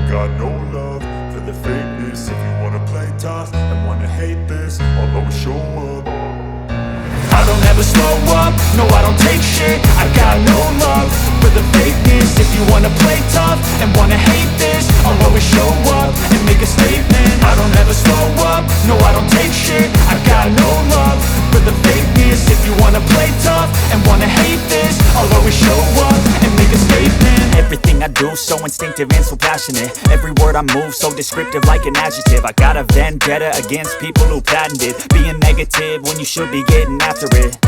got no love for the fakeness. If you wanna play tough and wanna hate this, I'll always show up. I don't ever slow up, no I don't take shit. I got no love for the fakeness. If you wanna play tough and wanna hate this, I'll always show up and make a statement. I don't ever slow up, no I don't take shit. I got no love for the fakeness. If you wanna play tough and wanna hate this, I'll always show up and make a statement. Everything I do so instinctive and so passionate. Every word I move so descriptive like an adjective. I got a vendetta against people who patented being negative when you should be getting after it.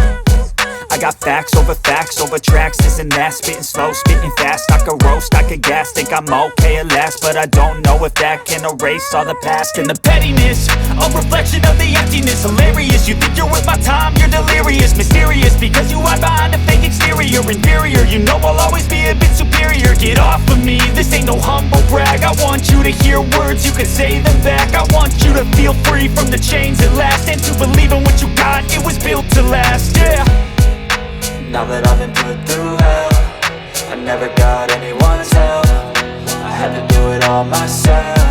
I got facts over tracks, this and that. Spitting slow, spitting fast. I could roast, I could gas. Think I'm okay at last, but I don't know if that can erase all the past. And the pettiness, a reflection of the emptiness. Hilarious, you think you're worth my time, you're delirious. Mysterious, because you hide behind a fake exterior. Inferior, you know I'll always be a bit superior. Get off of me, this ain't no humble brag. I want you to hear words, you can say them back. I want you to feel free from the chains at last, and to believe in what you got, it was built to last, yeah. Now that I've been put through hell, I never got anyone's help. I had to do it all myself.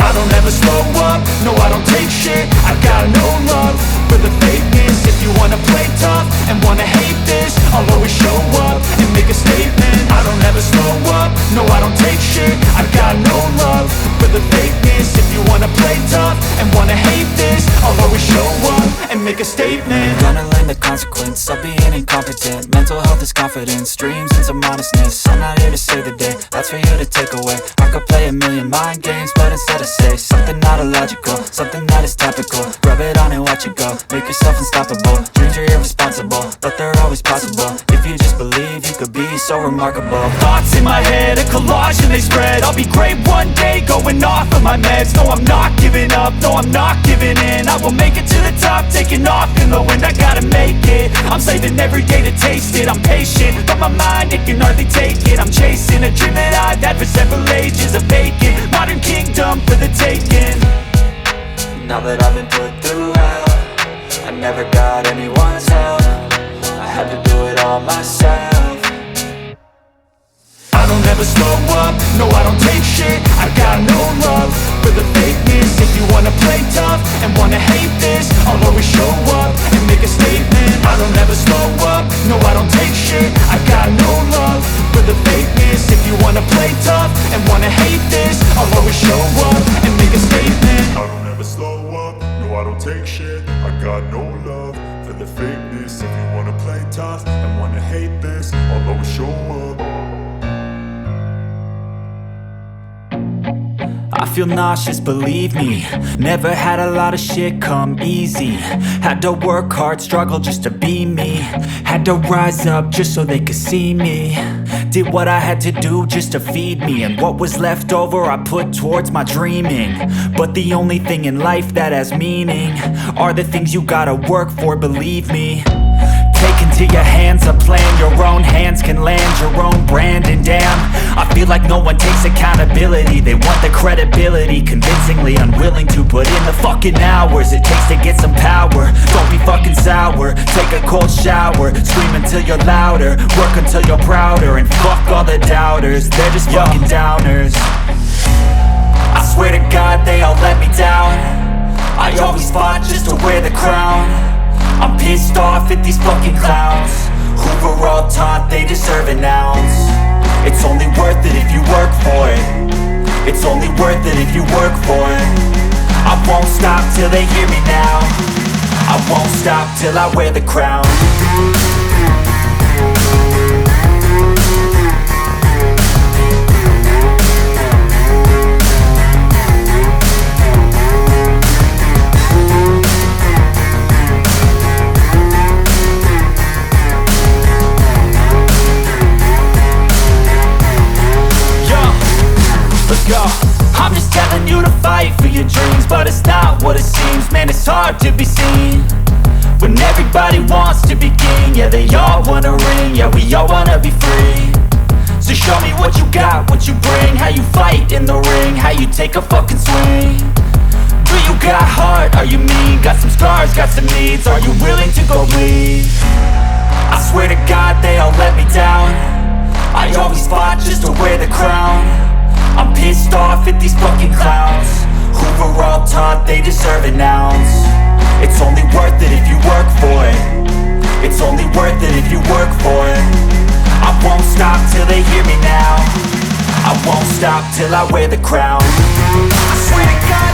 I don't ever slow up, no I don't take shit. I got no love for the fakeness. If you wanna play tough and wanna hate this, I'll always show up and make a statement. I don't ever slow up, no I don't take shit. I got no love for the fakeness. If you wanna play tough and wanna hate this, I'll always show up and make a statement. Gonna learn the consequence of being incompetent. Mental health is confidence, dreams and some modestness. I'm not here to save the day, that's for you to take away. I could play a million mind games, but instead I say something not illogical, something that is topical. Rub it on and watch it go, make yourself unstoppable. Dreams are irresponsible, but they're always possible. If you just believe, you could be so remarkable. Thoughts in my head, a collage and they spread. I'll be great one day, going off of my meds. No, I'm not giving up, no, I'm not giving in. I will make it to the top, taking off in the wind. I gotta make it, I'm saving every day to taste it. I'm patient, but my mind, it can hardly take it. I'm chasing a dream that I've had for several ages. A vacant, modern kingdom for the taking. Now that I've been put through hell, I never got anyone's help. I had to do it all myself. I don't ever slow up, no I don't take shit. I got no love for the fakeness. If you wanna play tough and wanna hate this, I'll always show up and make a statement. I don't ever slow up, no I don't take shit. I got no love for the fakeness. If you wanna play tough and wanna hate this, I'll always show up and make a statement. I don't ever slow up, no I don't take shit. I got no love for the fakeness. If you wanna play tough and wanna hate this, I'll always show up. I feel nauseous, believe me. Never had a lot of shit come easy. Had to work hard, struggle just to be me. Had to rise up just so they could see me. Did what I had to do just to feed me, and what was left over I put towards my dreaming. But the only thing in life that has meaning are the things you gotta work for, believe me. Take into your hands a plan, your own hands can land your own brand. And damn, I feel like no one takes accountability. They want the credibility, convincingly unwilling to put in the fucking hours it takes to get some power. Don't be fucking sour, take a cold shower. Scream until you're louder, work until you're prouder. And fuck all the doubters, they're just fucking downers. I swear to God they all let me down. I always fought just to wear the crown. I'm pissed off at these fucking clowns who were all taught they deserve an ounce. It's only worth it if you work for it. It's only worth it if you work for it. I won't stop till they hear me now. I won't stop till I wear the crown. I'm just telling you to fight for your dreams, but it's not what it seems. Man, it's hard to be seen when everybody wants to be king. Yeah, they all wanna ring, yeah, we all wanna be free. So show me what you got, what you bring, how you fight in the ring, how you take a fucking swing. Do you got heart, are you mean? Got some scars, got some needs, are you willing to go bleed? I swear to God they all let me down. I always fought just to wear the crown. serve an ounce. It's only worth it if you work for it. It's only worth it if you work for it. I won't stop till they hear me now. I won't stop till I wear the crown. I swear to God